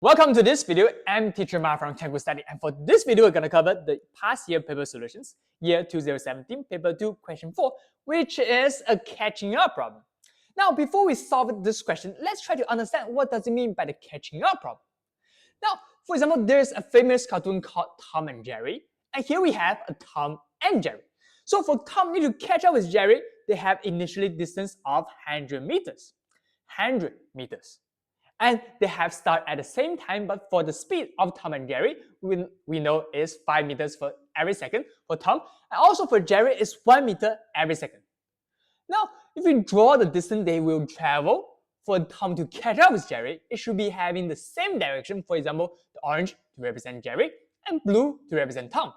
Welcome to this video. I'm Teacher Ma from Kangaroo Study, and for this video, we're going to cover the past year paper solutions, year 2017, paper 2, question 4, which is a catching up problem. Now, before we solve this question, let's try to understand what does it mean by the catching up problem. Now, for example, there's a famous cartoon called Tom and Jerry, and here we have a Tom and Jerry. So for Tom need to catch up with Jerry, they have initially distance of 100 meters. 100 meters. And they have started at the same time, but for the speed of Tom and Jerry, we know is 5 meters for every second for Tom, and also for Jerry is 1 meter every second. Now, if we draw the distance they will travel for Tom to catch up with Jerry, it should be having the same direction. For example, the orange to represent Jerry and blue to represent Tom.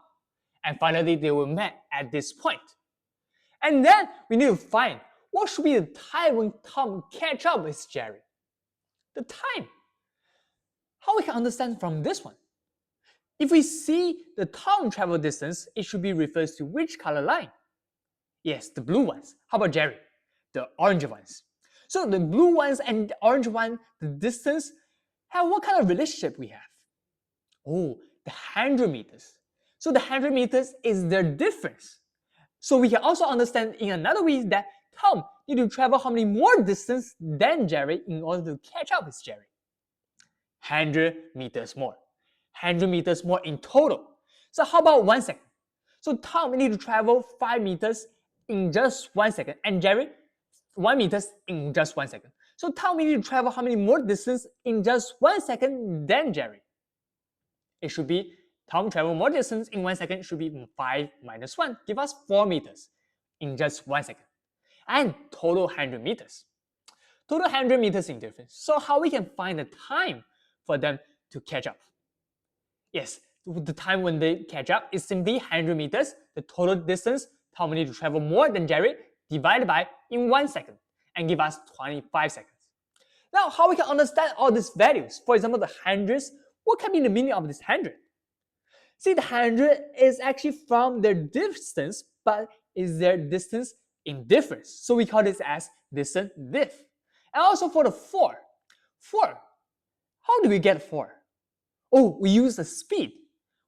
And finally, they will meet at this point. And then we need to find what should be the time when Tom catch up with Jerry. The time. How we can understand from this one? If we see the Tom travel distance, it should be refers to which color line? Yes, the blue ones. How about Jerry? The orange ones. So the blue ones and the orange one, the distance, have what kind of relationship we have? Oh, the 100 meters. So the 100 meters is their difference. So we can also understand in another way that Tom need to travel how many more distance than Jerry in order to catch up with Jerry? 100 meters more. 100 meters more in total. So how about 1 second? So Tom need to travel 5 meters in just 1 second, and Jerry 1 meters in just 1 second. So Tom need to travel how many more distance in just 1 second than Jerry? It should be Tom travel more distance in 1 second should be 5 minus 1, give us 4 meters in just 1 second. And total 100 meters. Total 100 meters in difference. So how we can find the time for them to catch up? Yes, the time when they catch up is simply 100 meters, the total distance Tom need to travel more than Jerry, divided by in 1 second, and give us 25 seconds. Now, how we can understand all these values? For example, the hundreds, what can be the meaning of this 100? See, the 100 is actually from their distance, but is their distance in difference. So we call this as distance diff. And also for the 4. How do we get 4? Oh, we use the speed.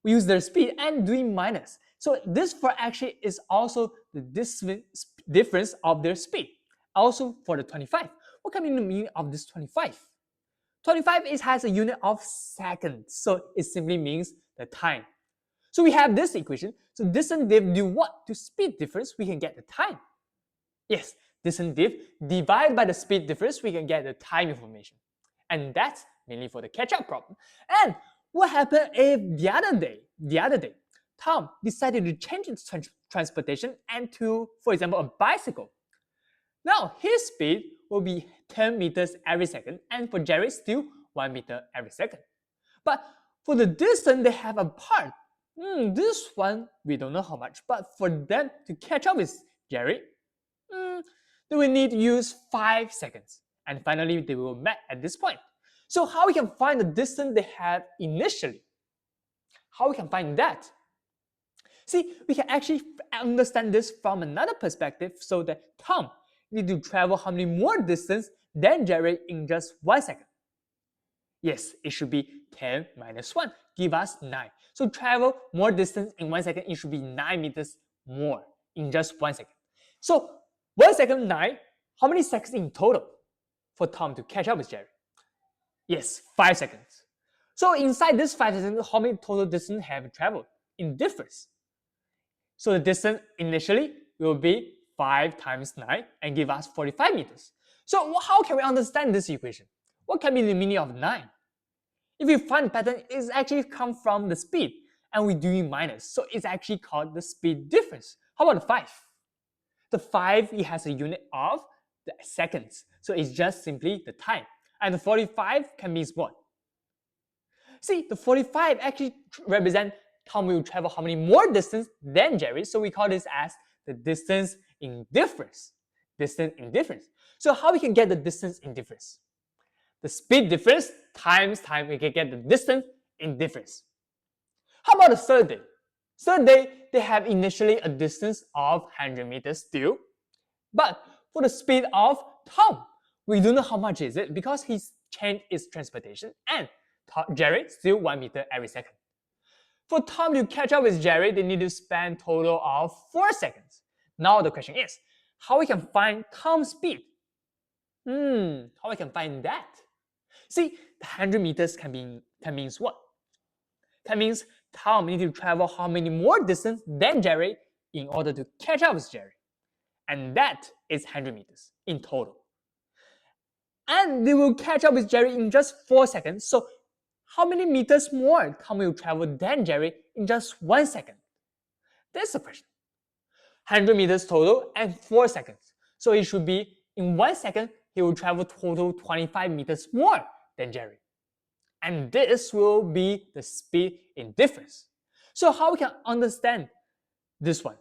We use their speed and doing minus. So this 4 actually is also the difference of their speed. Also for the 25. What can be the meaning of this 25? 25 has a unit of seconds. So it simply means the time. So we have this equation. So distance diff do what? To speed difference, we can get the time. Yes, distance diff divided by the speed difference, we can get the time information. And that's mainly for the catch-up problem. And what happened if the other day, Tom decided to change his transportation and to, for example, a bicycle. Now, his speed will be 10 meters every second, and for Jerry, still 1 meter every second. But for the distance they have apart, this one, we don't know how much, but for them to catch up with Jerry, they will need to use 5 seconds. And finally, they will meet at this point. So how we can find the distance they have initially? How we can find that? See, we can actually understand this from another perspective, so that Tom need to travel how many more distance than Jerry in just 1 second? Yes, it should be 10 minus 1, give us 9. So travel more distance in 1 second, it should be 9 meters more in just 1 second. So 1 second, 9, how many seconds in total for Tom to catch up with Jerry? Yes, 5 seconds. So inside this 5 seconds, how many total distance have traveled in difference? So the distance initially will be 5 times 9 and give us 45 meters. So how can we understand this equation? What can be the meaning of 9? If we find the pattern, it's actually come from the speed, and we do minus. So it's actually called the speed difference. How about the 5? The 5, it has a unit of the seconds. So it's just simply the time. And the 45 can mean what? See, the 45 actually represent Tom will travel how many more distance than Jerry. So we call this as the distance in difference. Distance in difference. So how we can get the distance in difference? The speed difference times time, we can get the distance in difference. How about the third day? Third day, they have initially a distance of 100 meters still. But for the speed of Tom, we don't know how much is it because he's changed his transportation and Jerry, still 1 meter every second. For Tom to catch up with Jerry, they need to spend total of 4 seconds. Now the question is, how we can find Tom's speed? How we can find that? See, the 100 meters can means what? That means Tom needs to travel how many more distance than Jerry in order to catch up with Jerry. And that is 100 meters in total. And they will catch up with Jerry in just 4 seconds. So how many meters more Tom will travel than Jerry in just 1 second? That's the question. 100 meters total and 4 seconds. So it should be in 1 second, he will travel total 25 meters more than Jerry. And this will be the speed in difference. So how we can understand this one?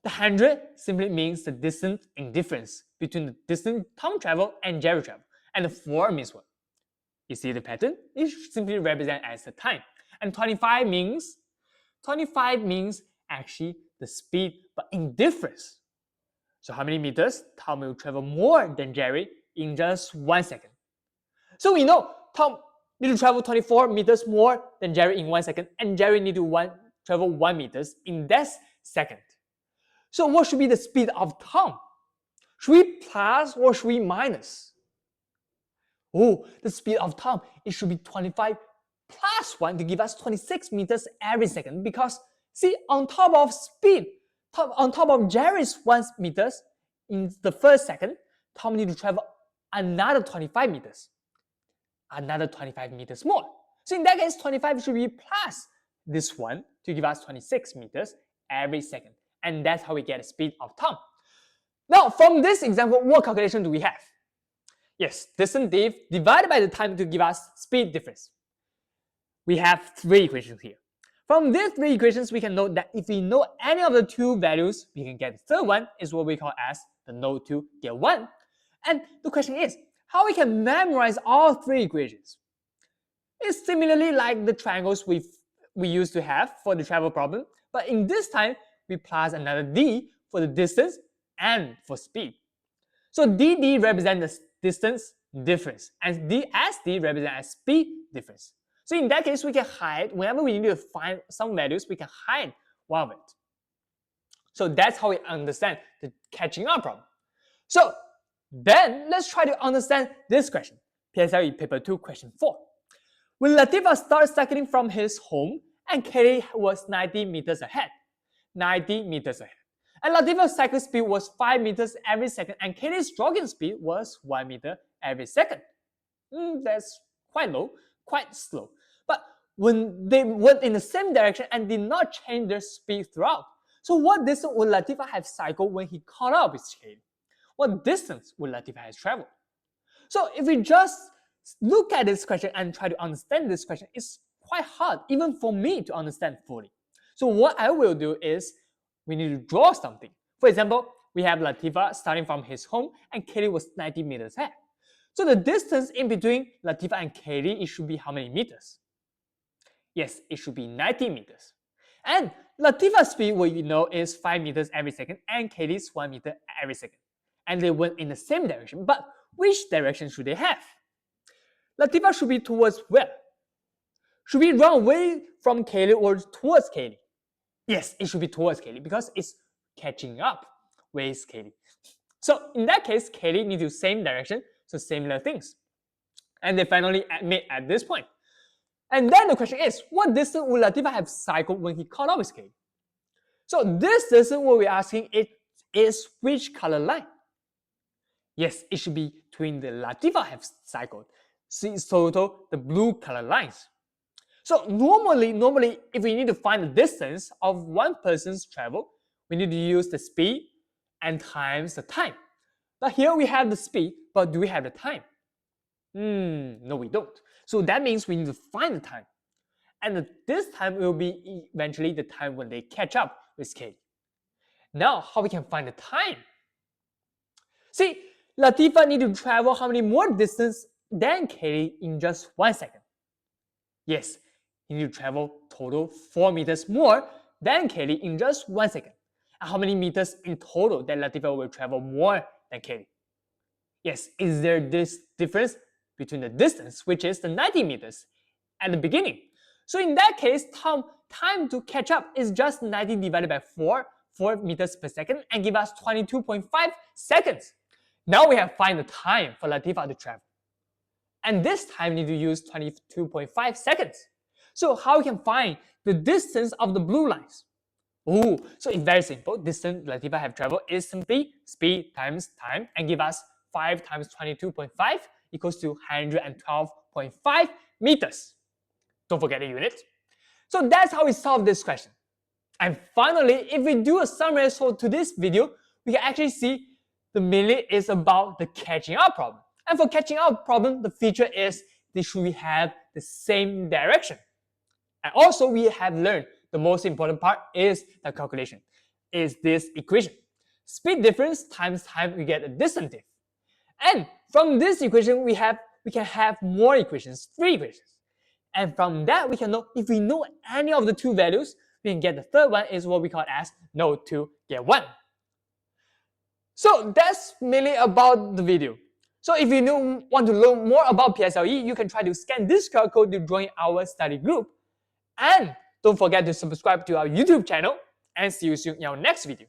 The 100 simply means the distance in difference between the distance Tom traveled and Jerry traveled. And the 4 means what? You see the pattern? It simply represents as the time. And 25 means actually the speed, but in difference. So how many meters Tom will travel more than Jerry in just 1 second? So we know Tom need to travel 24 meters more than Jerry in 1 second, and Jerry need to travel 1 meters in that second. So what should be the speed of Tom? Should we plus or should we minus? The speed of Tom, it should be 25 plus 1 to give us 26 meters every second, because see, on top of speed, on top of Jerry's 1 meters in the first second, Tom need to travel another 25 meters. Another 25 meters more. So in that case, 25 should be plus this one to give us 26 meters every second. And that's how we get the speed of Tom. Now, from this example, what calculation do we have? Yes, distance div divided by the time to give us speed difference. We have 3 equations here. From these 3 equations, we can note that if we know any of the 2 values, we can get the third one, is what we call as the know 2 get 1. And the question is, how we can memorize all 3 equations? It's similarly like the triangles we used to have for the travel problem, but in this time, we plus another d for the distance and for speed. So dd represents the distance difference, and dsd represents speed difference. So in that case, we can hide, whenever we need to find some values, we can hide one of it. So that's how we understand the catching up problem. So then let's try to understand this question. PSLE paper 2 question 4. When Latifa started cycling from his home and Katie was 90 meters ahead. 90 meters ahead. And Latifa's cycle speed was 5 meters every second and Katie's jogging speed was 1 meter every second. That's quite low, quite slow. But when they went in the same direction and did not change their speed throughout. So what distance would Latifa have cycled when he caught up with Katie? What distance would Latifa have traveled? So if we just look at this question and try to understand this question, it's quite hard, even for me, to understand fully. So what I will do is, we need to draw something. For example, we have Latifa starting from his home and Katie was 90 meters ahead. So the distance in between Latifa and Katie, it should be how many meters? Yes, it should be 90 meters. And Latifa's speed, we know, is 5 meters every second and Katie's 1 meter every second. And they went in the same direction, but which direction should they have? Latifa should be towards where? Should we run away from Katie or towards Katie? Yes, it should be towards Katie because it's catching up with Katie. So in that case, Katie needs the same direction, so similar things. And they finally met at this point. And then the question is, what distance would Latifa have cycled when he caught up with Katie? So this distance, what we're asking, it is which color line? Yes, it should be between the Latifa have cycled. See, it's total the blue color lines. So normally, if we need to find the distance of one person's travel, we need to use the speed and times the time. But here we have the speed, but do we have the time? No, we don't. So that means we need to find the time. And this time will be eventually the time when they catch up with Katie. Now, how we can find the time? See, Latifa need to travel how many more distance than Katie in just 1 second? Yes, he need to travel total 4 meters more than Katie in just 1 second. And how many meters in total that Latifa will travel more than Katie? Yes, is there this difference between the distance, which is the 90 meters, at the beginning. So in that case, time to catch up is just 90 divided by 4 meters per second, and give us 22.5 seconds. Now we have find the time for Latifah to travel. And this time we need to use 22.5 seconds. So how we can find the distance of the blue lines? Oh, so it's very simple. Distance Latifah have traveled is simply speed times time, and give us 5 times 22.5 equals to 112.5 meters. Don't forget the unit. So that's how we solve this question. And finally, if we do a summary to this video, we can actually see the mainly is about the catching up problem. And for catching up problem, the feature is that should we have the same direction. And also we have learned the most important part is the calculation. Is this equation. Speed difference times time, we get a distance diff. And from this equation, we can have more equations, 3 equations. And from that, we can know if we know any of the 2 values, we can get the third one is what we call as know 2, get 1. So that's mainly about the video. So if you want to learn more about PSLE, you can try to scan this QR code to join our study group. And don't forget to subscribe to our YouTube channel, and see you soon in our next video.